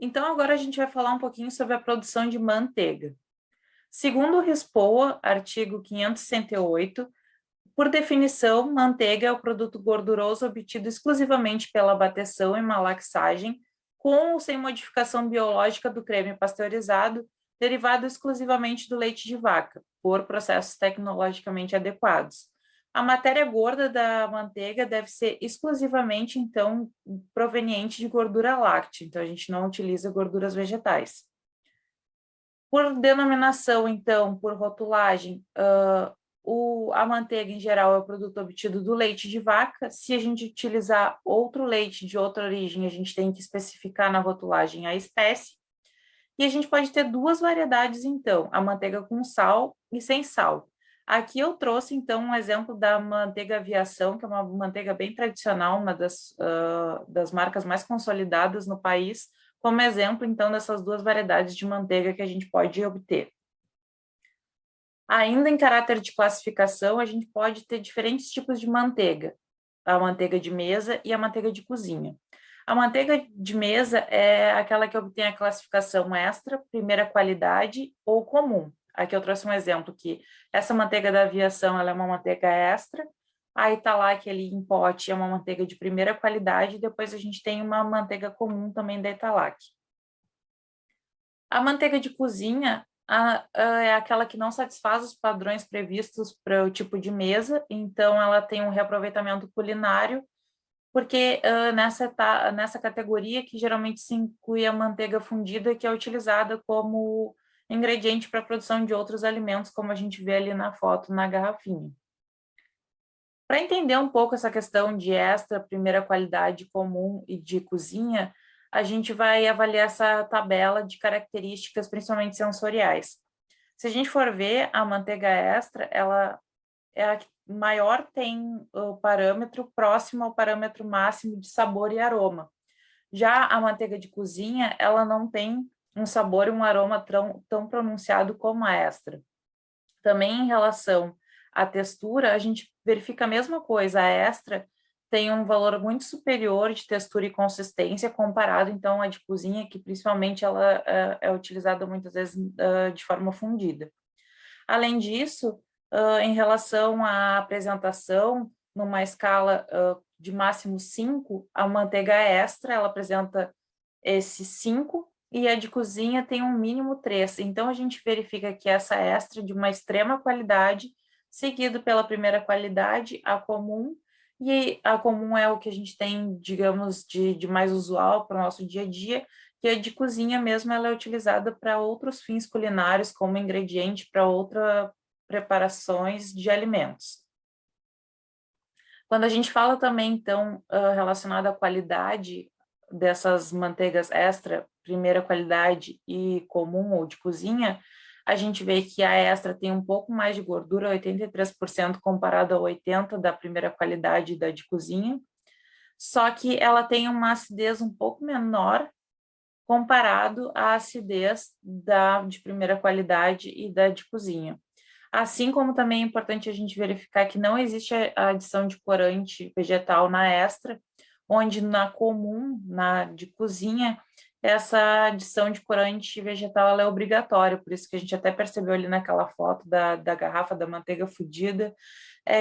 Então, agora a gente vai falar um pouquinho sobre a produção de manteiga. Segundo o RISPOA, artigo 568, por definição, manteiga é o produto gorduroso obtido exclusivamente pela bateção e malaxagem, com ou sem modificação biológica do creme pasteurizado, derivado exclusivamente do leite de vaca, por processos tecnologicamente adequados. A matéria gorda da manteiga deve ser exclusivamente, então, proveniente de gordura láctea, então a gente não utiliza gorduras vegetais. Por denominação, então, por rotulagem, a manteiga em geral é o produto obtido do leite de vaca. Se a gente utilizar outro leite de outra origem, a gente tem que especificar na rotulagem a espécie. E a gente pode ter duas variedades, então, a manteiga com sal e sem sal. Aqui eu trouxe, então, um exemplo da manteiga aviação, que é uma manteiga bem tradicional, uma das marcas mais consolidadas no país, como exemplo, então, dessas duas variedades de manteiga que a gente pode obter. Ainda em caráter de classificação, a gente pode ter diferentes tipos de manteiga, a manteiga de mesa e a manteiga de cozinha. A manteiga de mesa é aquela que obtém a classificação extra, primeira qualidade ou comum. Aqui eu trouxe um exemplo que essa manteiga da aviação ela é uma manteiga extra, a Italac ali em pote é uma manteiga de primeira qualidade, e depois a gente tem uma manteiga comum também da Italac. A manteiga de cozinha é aquela que não satisfaz os padrões previstos para o tipo de mesa, então ela tem um reaproveitamento culinário, porque nessa categoria que geralmente se inclui a manteiga fundida, que é utilizada como ingrediente para a produção de outros alimentos, como a gente vê ali na foto, na garrafinha. Para entender um pouco essa questão de extra, primeira qualidade, comum e de cozinha, a gente vai avaliar essa tabela de características, principalmente sensoriais. Se a gente for ver, a manteiga extra, ela é a que maior tem o parâmetro próximo ao parâmetro máximo de sabor e aroma. Já a manteiga de cozinha, ela não tem um sabor e um aroma tão pronunciado como a extra. Também em relação à textura, a gente verifica a mesma coisa, a extra tem um valor muito superior de textura e consistência comparado, então, à de cozinha, que principalmente ela é utilizada muitas vezes de forma fundida. Além disso, em relação à apresentação, numa escala de máximo 5, a manteiga extra, ela apresenta esse 5, e a de cozinha tem um mínimo 3. Então, a gente verifica que essa extra de uma extrema qualidade, seguido pela primeira qualidade, a comum, e a comum é o que a gente tem, digamos, de mais usual para o nosso dia a dia, e a de cozinha mesmo ela é utilizada para outros fins culinários, como ingrediente para outras preparações de alimentos. Quando a gente fala também, então, relacionado à qualidade dessas manteigas extra, primeira qualidade e comum ou de cozinha, a gente vê que a extra tem um pouco mais de gordura, 83% comparado a 80% da primeira qualidade da de cozinha, só que ela tem uma acidez um pouco menor comparado à acidez de primeira qualidade e da de cozinha. Assim como também é importante a gente verificar que não existe a adição de corante vegetal na extra, onde na comum, na de cozinha, essa adição de corante vegetal ela é obrigatória, por isso que a gente até percebeu ali naquela foto da garrafa da manteiga fudida,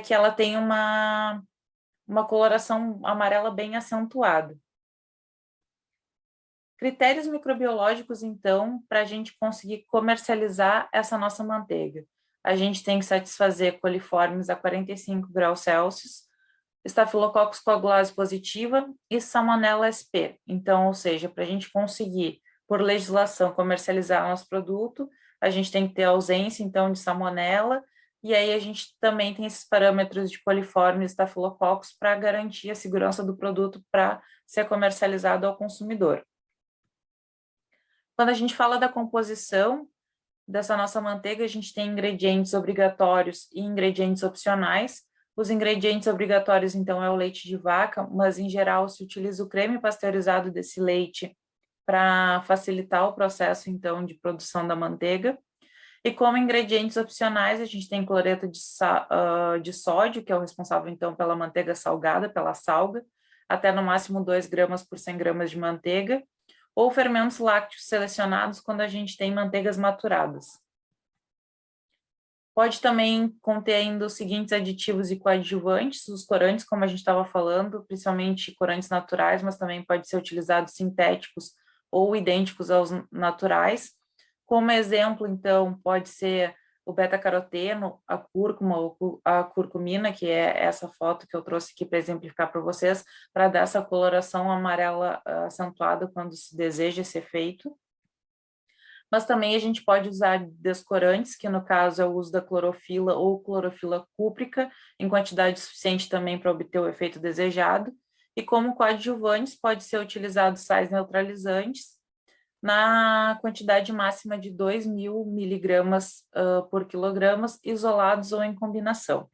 que ela tem uma coloração amarela bem acentuada. Critérios microbiológicos, então, para a gente conseguir comercializar essa nossa manteiga. A gente tem que satisfazer coliformes a 45 graus Celsius, Staphylococcus coagulase positiva e Salmonella sp. Então, ou seja, para a gente conseguir, por legislação, comercializar nosso produto, a gente tem que ter ausência, então, de Salmonella, e aí a gente também tem esses parâmetros de coliformes e Staphylococcus para garantir a segurança do produto para ser comercializado ao consumidor. Quando a gente fala da composição dessa nossa manteiga, a gente tem ingredientes obrigatórios e ingredientes opcionais. Os ingredientes obrigatórios, então, é o leite de vaca, mas, em geral, se utiliza o creme pasteurizado desse leite para facilitar o processo, então, de produção da manteiga. E como ingredientes opcionais, a gente tem cloreto de sódio, que é o responsável, então, pela manteiga salgada, pela salga, até no máximo 2 gramas por 100 gramas de manteiga, ou fermentos lácteos selecionados quando a gente tem manteigas maturadas. Pode também conter ainda os seguintes aditivos e coadjuvantes, os corantes, como a gente estava falando, principalmente corantes naturais, mas também pode ser utilizados sintéticos ou idênticos aos naturais. Como exemplo, então, pode ser o beta-caroteno, a cúrcuma ou a curcumina, que é essa foto que eu trouxe aqui para exemplificar para vocês, para dar essa coloração amarela acentuada quando se deseja esse efeito. Mas também a gente pode usar descorantes, que no caso é o uso da clorofila ou clorofila cúprica, em quantidade suficiente também para obter o efeito desejado. E como coadjuvantes, pode ser utilizado sais neutralizantes, na quantidade máxima de 2.000 miligramas por quilogramas, isolados ou em combinação.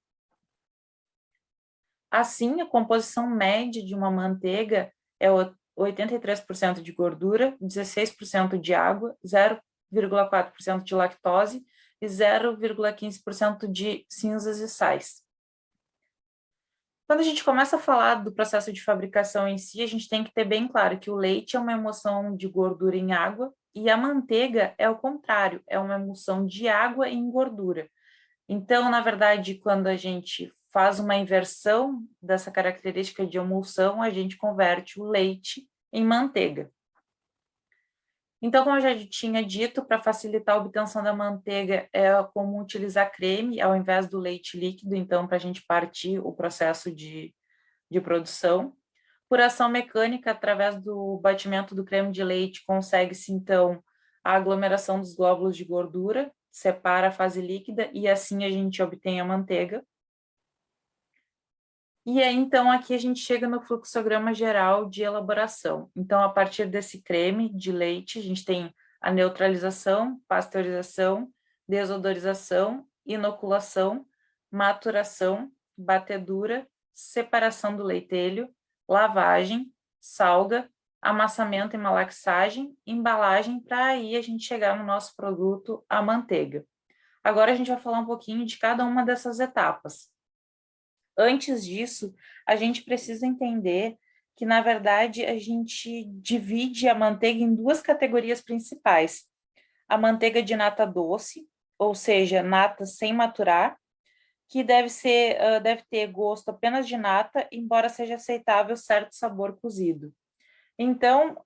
Assim, a composição média de uma manteiga é 83% de gordura, 16% de água, 0,4% de lactose e 0,15% de cinzas e sais. Quando a gente começa a falar do processo de fabricação em si, a gente tem que ter bem claro que o leite é uma emulsão de gordura em água e a manteiga é o contrário, é uma emulsão de água em gordura. Então, na verdade, quando a gente faz uma inversão dessa característica de emulsão, a gente converte o leite em manteiga. Então, como eu já tinha dito, para facilitar a obtenção da manteiga, é comum utilizar creme ao invés do leite líquido, então, para a gente partir o processo de produção. Por ação mecânica, através do batimento do creme de leite, consegue-se, então, a aglomeração dos glóbulos de gordura, separa a fase líquida e assim a gente obtém a manteiga. E aí, então, aqui a gente chega no fluxograma geral de elaboração. Então, a partir desse creme de leite, a gente tem a neutralização, pasteurização, desodorização, inoculação, maturação, batedura, separação do leitelho, lavagem, salga, amassamento e malaxagem, embalagem, para aí a gente chegar no nosso produto, a manteiga. Agora a gente vai falar um pouquinho de cada uma dessas etapas. Antes disso, a gente precisa entender que, na verdade, a gente divide a manteiga em duas categorias principais. A manteiga de nata doce, ou seja, nata sem maturar, que deve ter gosto apenas de nata, embora seja aceitável certo sabor cozido. Então,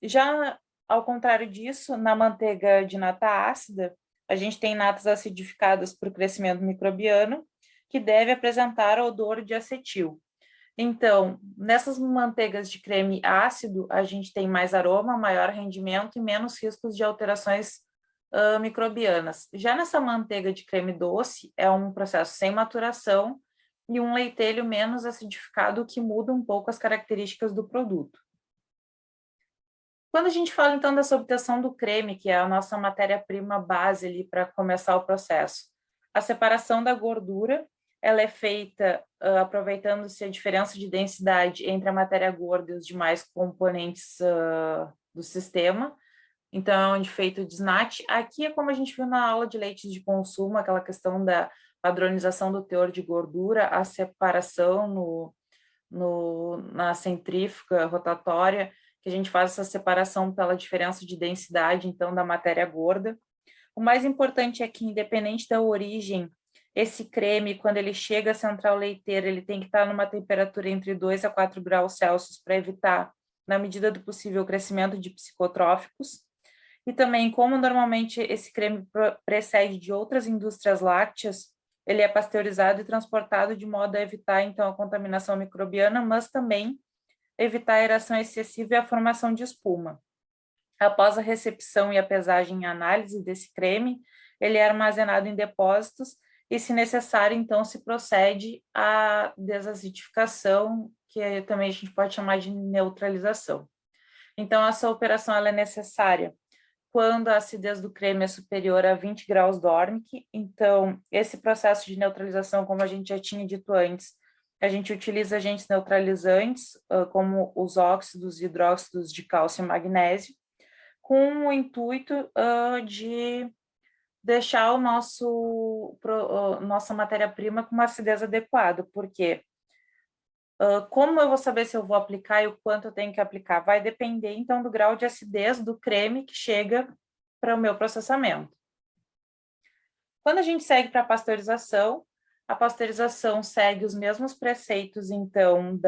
já ao contrário disso, na manteiga de nata ácida, a gente tem natas acidificadas por crescimento microbiano, que deve apresentar odor de acetil. Então, nessas manteigas de creme ácido, a gente tem mais aroma, maior rendimento e menos riscos de alterações microbianas. Já nessa manteiga de creme doce, é um processo sem maturação e um leitelho menos acidificado, que muda um pouco as características do produto. Quando a gente fala, então, dessa obtenção do creme, que é a nossa matéria-prima base ali para começar o processo, a separação da gordura, ela é feita aproveitando-se a diferença de densidade entre a matéria gorda e os demais componentes do sistema. Então, é onde feito o desnate. Aqui é como a gente viu na aula de leites de consumo, aquela questão da padronização do teor de gordura, a separação na centrífuga rotatória, que a gente faz essa separação pela diferença de densidade, então, da matéria gorda. O mais importante é que, independente da origem, esse creme, quando ele chega à central leiteira, ele tem que estar numa temperatura entre 2 a 4 graus Celsius para evitar, na medida do possível, o crescimento de psicotróficos. E também, como normalmente esse creme precede de outras indústrias lácteas, ele é pasteurizado e transportado de modo a evitar, então, a contaminação microbiana, mas também evitar a aeração excessiva e a formação de espuma. Após a recepção e a pesagem e análise desse creme, ele é armazenado em depósitos e, se necessário, então, se procede à desacidificação, que também a gente pode chamar de neutralização. Então, essa operação ela é necessária quando a acidez do creme é superior a 20 graus Dornick. Então, esse processo de neutralização, como a gente já tinha dito antes, a gente utiliza agentes neutralizantes, como os óxidos e hidróxidos de cálcio e magnésio, com o intuito de deixar nossa matéria-prima com uma acidez adequada, porque Como eu vou saber se eu vou aplicar e o quanto eu tenho que aplicar? Vai depender, então, do grau de acidez do creme que chega para o meu processamento. Quando a gente segue para a pasteurização segue os mesmos preceitos, então,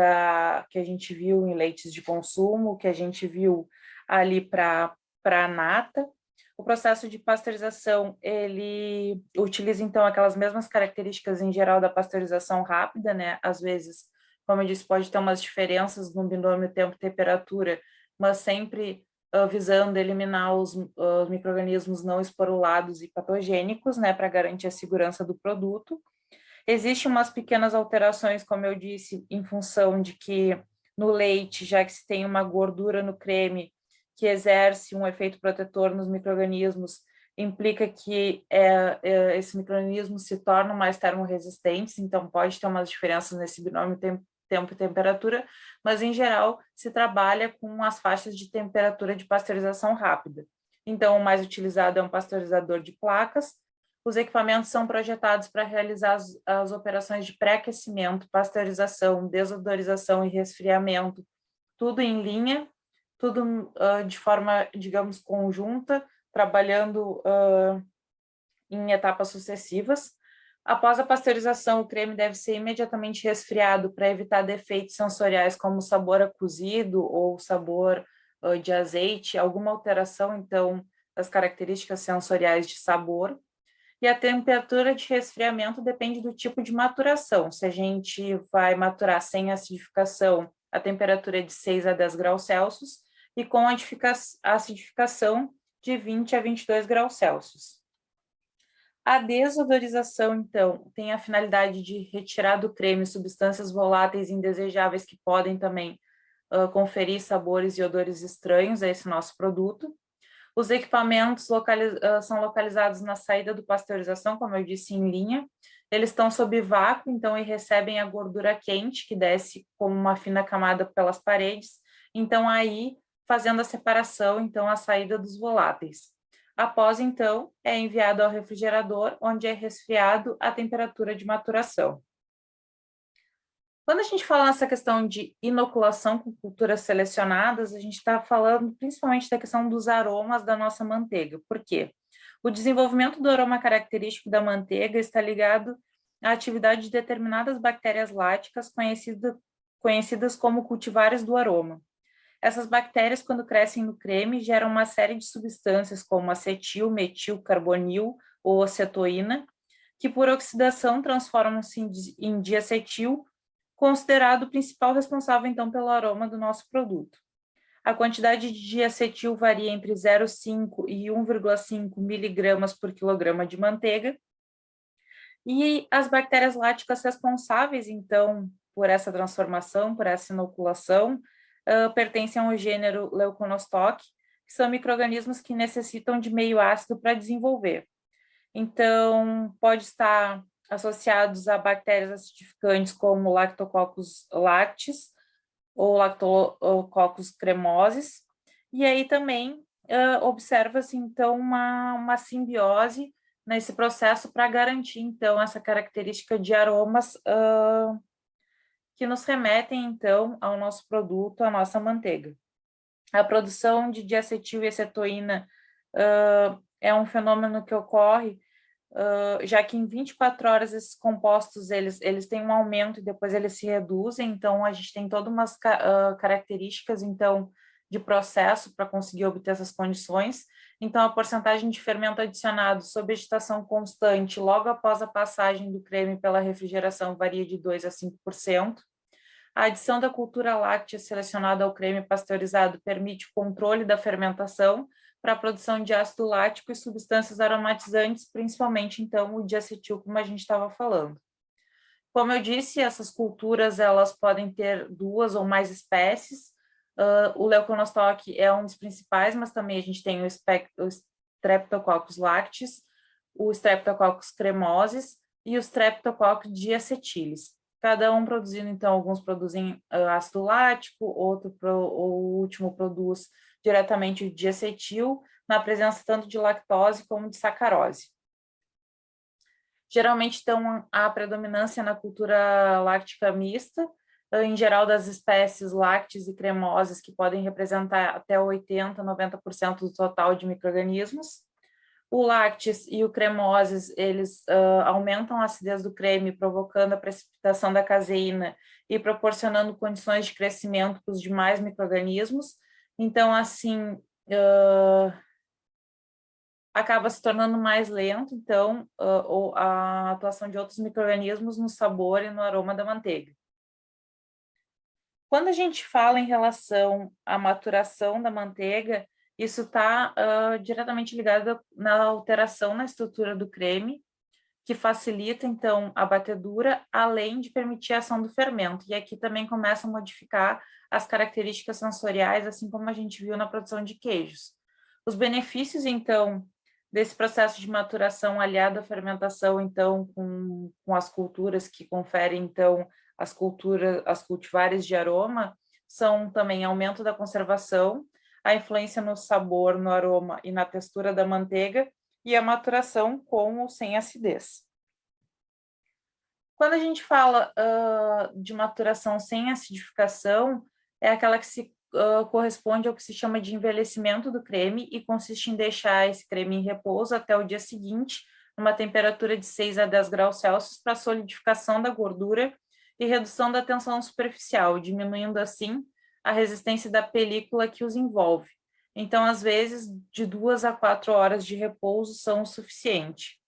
que a gente viu em leites de consumo, que a gente viu ali para a nata. O processo de pasteurização, ele utiliza, então, aquelas mesmas características em geral da pasteurização rápida, né? Às vezes, como eu disse, pode ter umas diferenças no binômio tempo-temperatura, mas sempre visando eliminar os micro-organismos não esporulados e patogênicos, né, para garantir a segurança do produto. Existem umas pequenas alterações, como eu disse, em função de que no leite, já que se tem uma gordura no creme que exerce um efeito protetor nos micro-organismos, implica que esses micro-organismos se tornam mais termorresistentes, então pode ter umas diferenças nesse binômio tempo e temperatura, mas em geral se trabalha com as faixas de temperatura de pasteurização rápida. Então, o mais utilizado é um pasteurizador de placas. Os equipamentos são projetados para realizar as operações de pré-aquecimento, pasteurização, desodorização e resfriamento, tudo em linha, tudo de forma, digamos, conjunta, trabalhando em etapas sucessivas. Após a pasteurização, o creme deve ser imediatamente resfriado para evitar defeitos sensoriais como sabor a cozido ou sabor de azeite, alguma alteração, então, das características sensoriais de sabor. E a temperatura de resfriamento depende do tipo de maturação. Se a gente vai maturar sem acidificação, a temperatura é de 6 a 10 graus Celsius, e com acidificação de 20 a 22 graus Celsius. A desodorização, então, tem a finalidade de retirar do creme substâncias voláteis indesejáveis que podem também conferir sabores e odores estranhos a esse nosso produto. Os equipamentos são localizados na saída do pasteurização, como eu disse, em linha. Eles estão sob vácuo, então, e recebem a gordura quente, que desce como uma fina camada pelas paredes. Então, aí, fazendo a separação, então, a saída dos voláteis. Após, então, é enviado ao refrigerador, onde é resfriado a temperatura de maturação. Quando a gente fala nessa questão de inoculação com culturas selecionadas, a gente está falando principalmente da questão dos aromas da nossa manteiga. Por quê? O desenvolvimento do aroma característico da manteiga está ligado à atividade de determinadas bactérias láticas conhecidas como cultivares do aroma. Essas bactérias, quando crescem no creme, geram uma série de substâncias como acetil, metil, carbonil ou acetoína, que por oxidação transformam-se em diacetil, considerado o principal responsável, então, pelo aroma do nosso produto. A quantidade de diacetil varia entre 0,5 e 1,5 miligramas por quilograma de manteiga. E as bactérias láticas responsáveis, então, por essa transformação, por essa inoculação, pertencem ao gênero Leuconostoc, que são micro-organismos que necessitam de meio ácido para desenvolver. Então, pode estar associados a bactérias acidificantes como Lactococcus lactis ou Lactococcus cremosis, e aí também observa-se, então, uma simbiose nesse processo para garantir, então, essa característica de aromas que nos remetem, então, ao nosso produto, à nossa manteiga. A produção de diacetil e acetoína é um fenômeno que ocorre já que em 24 horas esses compostos eles têm um aumento e depois eles se reduzem, então a gente tem todas umas características então de processo para conseguir obter essas condições. Então a porcentagem de fermento adicionado sob agitação constante logo após a passagem do creme pela refrigeração varia de 2 a 5%. A adição da cultura láctea selecionada ao creme pasteurizado permite o controle da fermentação para a produção de ácido lático e substâncias aromatizantes, principalmente, então, o diacetil, como a gente estava falando. Como eu disse, essas culturas elas podem ter 2 ou mais espécies. O Leuconostoc é um dos principais, mas também a gente tem o Streptococcus lactis, o Streptococcus cremosis e o Streptococcus diacetylis. Cada um produzindo, então, alguns produzem ácido lático, o último produz diretamente o diacetil, na presença tanto de lactose como de sacarose. Geralmente, então, há predominância na cultura láctica mista, em geral das espécies lácteas e cremosas, que podem representar até 80%, 90% do total de micro-organismos. O lácteos e o cremoses, eles aumentam a acidez do creme, provocando a precipitação da caseína e proporcionando condições de crescimento para os demais micro-organismos. Então, assim, acaba se tornando mais lento, então, a atuação de outros micro-organismos no sabor e no aroma da manteiga. Quando a gente fala em relação à maturação da manteiga, isso está diretamente ligado na alteração na estrutura do creme, que facilita, então, a batedura, além de permitir a ação do fermento. E aqui também começa a modificar as características sensoriais, assim como a gente viu na produção de queijos. Os benefícios, então, desse processo de maturação aliado à fermentação, então, com as culturas que conferem, então, as cultivares de aroma, são também aumento da conservação, a influência no sabor, no aroma e na textura da manteiga, e a maturação com ou sem acidez. Quando a gente fala de maturação sem acidificação, é aquela que se corresponde ao que se chama de envelhecimento do creme e consiste em deixar esse creme em repouso até o dia seguinte, numa temperatura de 6 a 10 graus Celsius, para solidificação da gordura e redução da tensão superficial, diminuindo assim a resistência da película que os envolve. Então, às vezes, de 2 a 4 horas de repouso são o suficiente.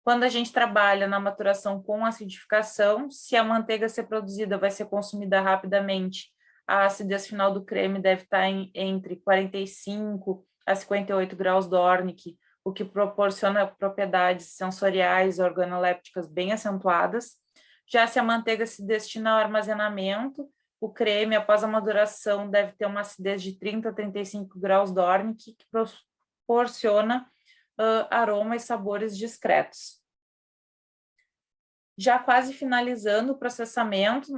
Quando a gente trabalha na maturação com acidificação, se a manteiga ser produzida vai ser consumida rapidamente, a acidez final do creme deve estar entre 45 a 58 graus Dornick, o que proporciona propriedades sensoriais e organolépticas bem acentuadas. Já se a manteiga se destina ao armazenamento, o creme, após a maduração, deve ter uma acidez de 30 a 35 graus Dornick, que proporciona aroma e sabores discretos. Já quase finalizando o processamento,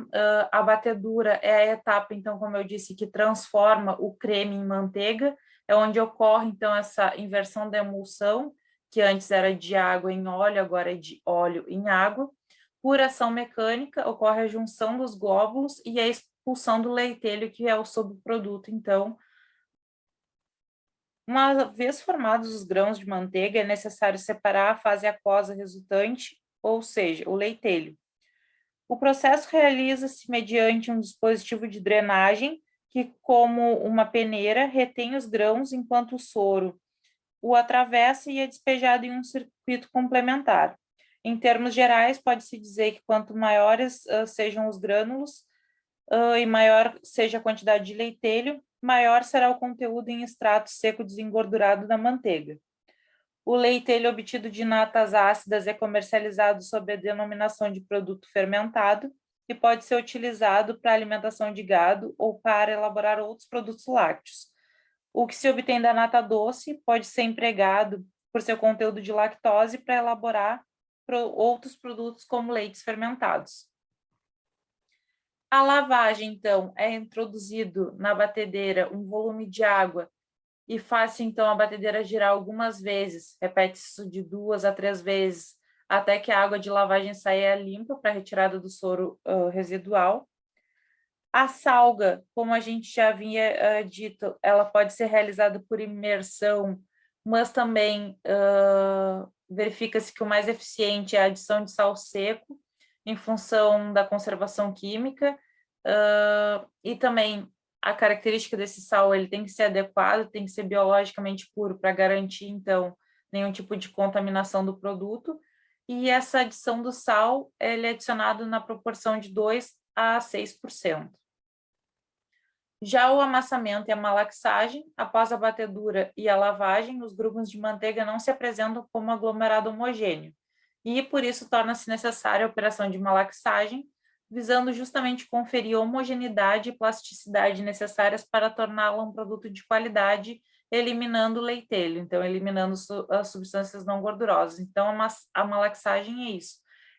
a batedura é a etapa, então, como eu disse, que transforma o creme em manteiga, é onde ocorre, então, essa inversão da emulsão, que antes era de água em óleo, agora é de óleo em água. Por ação mecânica, ocorre a junção dos glóbulos e a expulsão do leitelho, que é o subproduto, então. Uma vez formados os grãos de manteiga, é necessário separar a fase aquosa resultante, ou seja, o leitelho. O processo realiza-se mediante um dispositivo de drenagem que, como uma peneira, retém os grãos enquanto o soro o atravessa e é despejado em um circuito complementar. Em termos gerais, pode-se dizer que quanto maiores sejam os grânulos e maior seja a quantidade de leitelho, maior será o conteúdo em extrato seco desengordurado da manteiga. O leitelho obtido de natas ácidas é comercializado sob a denominação de produto fermentado e pode ser utilizado para alimentação de gado ou para elaborar outros produtos lácteos. O que se obtém da nata doce pode ser empregado por seu conteúdo de lactose para elaborar outros produtos como leites fermentados. A lavagem, então, é introduzido na batedeira um volume de água e faz então a batedeira girar algumas vezes, repete isso de 2 a 3 vezes, até que a água de lavagem saia limpa para retirada do soro residual. A salga, como a gente já havia dito, ela pode ser realizada por imersão, mas também verifica-se que o mais eficiente é a adição de sal seco, em função da conservação química, e também a característica desse sal, ele tem que ser adequado, tem que ser biologicamente puro para garantir, então, nenhum tipo de contaminação do produto. E essa adição do sal, ele é adicionado na proporção de 2 a 6%. Já o amassamento e a malaxagem, após a batedura e a lavagem, os grumos de manteiga não se apresentam como aglomerado homogêneo. E, por isso, torna-se necessária a operação de malaxagem, visando justamente conferir homogeneidade e plasticidade necessárias para torná-la um produto de qualidade, eliminando o leitelho, então eliminando as substâncias não gordurosas. Então, a malaxagem é isso,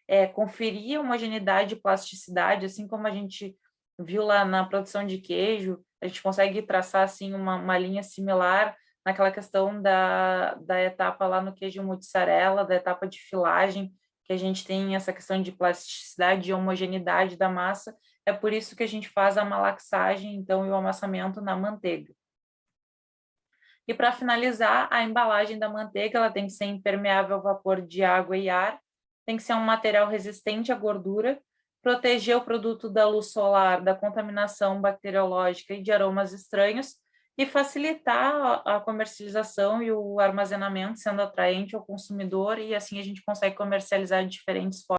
é conferir homogeneidade e plasticidade, assim como a gente viu lá na produção de queijo, a gente consegue traçar assim uma linha similar naquela questão da etapa lá no queijo mozzarella, da etapa de filagem, que a gente tem essa questão de plasticidade e homogeneidade da massa, É por isso que a gente faz a malaxagem, então, e o amassamento na manteiga. E para finalizar, a embalagem da manteiga, ela tem que ser impermeável ao vapor de água e ar, tem que ser um material resistente à gordura, proteger o produto da luz solar, da contaminação bacteriológica e de aromas estranhos, e facilitar a comercialização e o armazenamento, sendo atraente ao consumidor, e assim a gente consegue comercializar de diferentes formas.